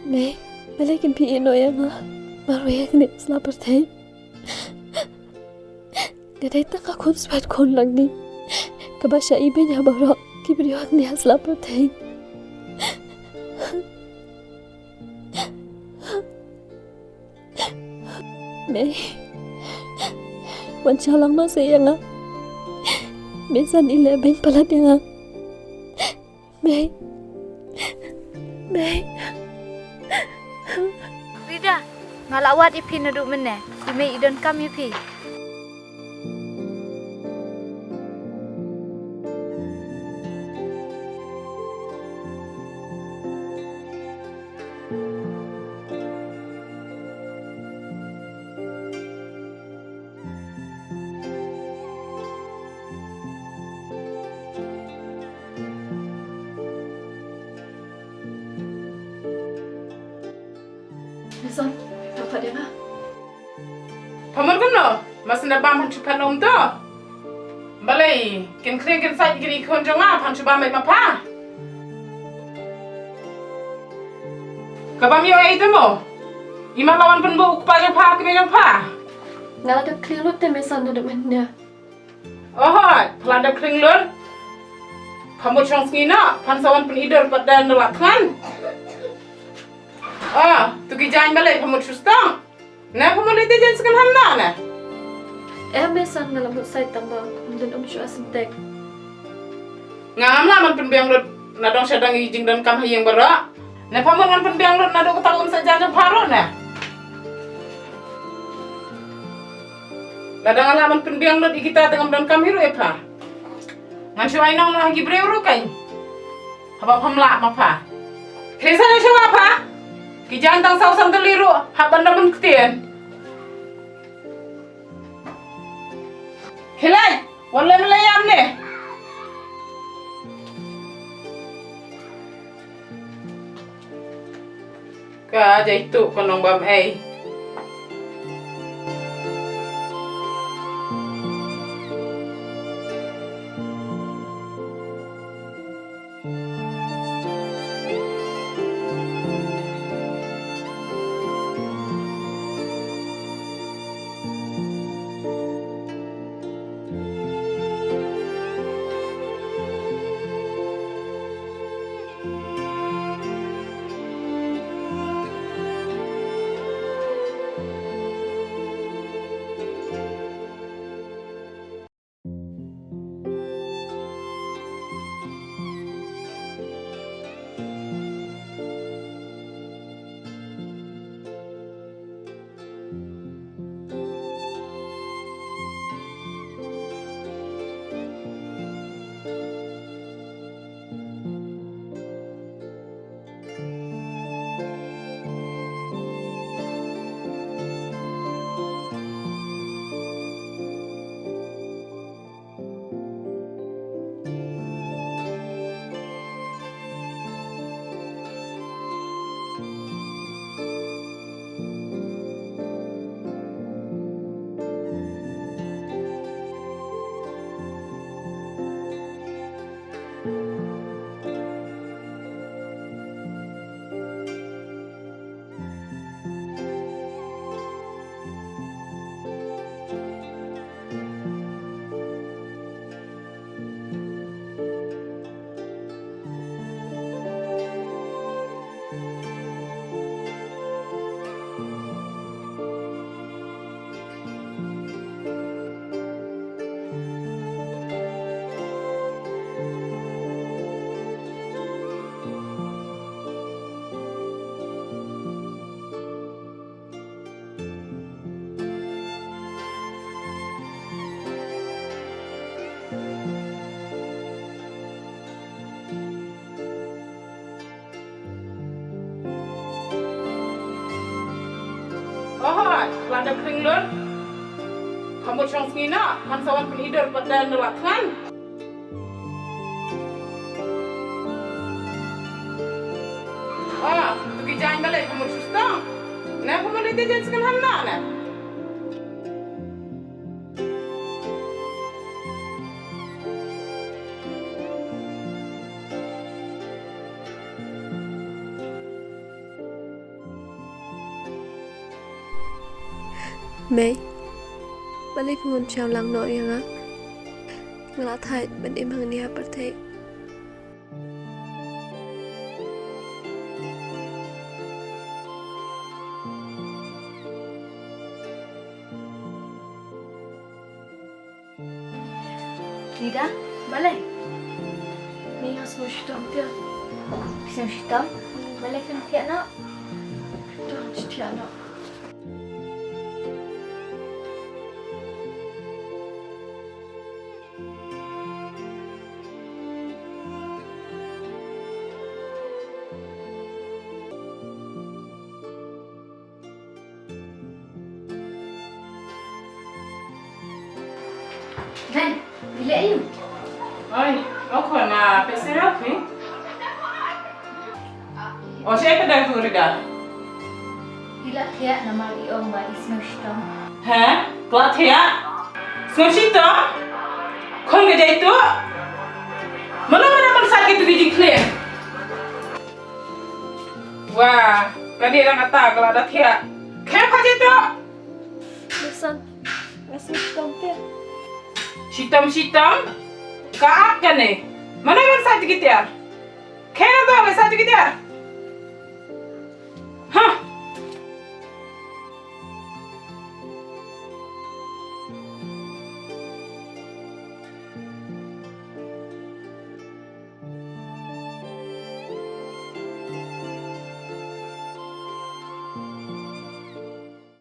May, balikin piino yang maruyak ni selaperte. Gadai tak aku swat kon lang ni. Kabasya ibe niya baro kibriwag niya selaperte. May, wansya lang no siya nga. Minsan 11 pala niya nga. May. Rida, ngalawat ipi naduk mene. Ime idon kam ipi. Son, apa dia nga? Paman kan no, mas na bam han chupan om to. Balai, kin kring kin sai giri kon jonga han chuba mai mapa. Kabam yo ai temo. Ima lawan pen bu pa jo pa kini jo pa. Nga ada kling lut teme son duduk mana? Oh, pelada kring lun. Pamut chong skina, pan sawan pen idor pada nelatkan. Ah, tu ki jain balai pamut sustang. Na pamut ite jain sekan hanna na. Me son ngalamut sai tambah, dan syua sentek. Ngam la man pen biang lut na dong sedang ijing dan kam hayang bara. Na pamut ngan pen biang lut na do ketaun saja jo paro na. Ladang alaman pen biang lut ikita tengam dan kam hiru epa. Ngan syua inong na hagi breuru kain. Haba pamla mapa. Kresa na syua apa? Kijang tang saw sang teliru, haban namun ketien. Hilai, wala melayam ne. Ka jaitu konong bam ai. Lada kering lun. Kamu chong skina, han sawan pen idor pada nelatkan. Ah, tu ki jain balai kamu sustang. Na kamu lite jain sekan hanna na. Mày balik ngon chào lang nội yang á ngala thai bên em hàng nia bật thế Lida, balik. Ni has mo shtam tia Bisa hitam. Balik kan tiak nak. Don't tiana Nen, bila you? Ay, ako na pesirap eh. O siya pa dahil turiga? Bila tiak nama iong ba isno hitam. Ha? Klat ya? Snusito? Kung gada ito? Mana naman sakit itu di clear? Wah, kani lang ata kalau ada tiak. Kaya pa dito? Listen as mo shtam tia Sitam-sitam? Kaak ka ne? Mana naman sakit ya? Kaya na daw sakit ya? Hah?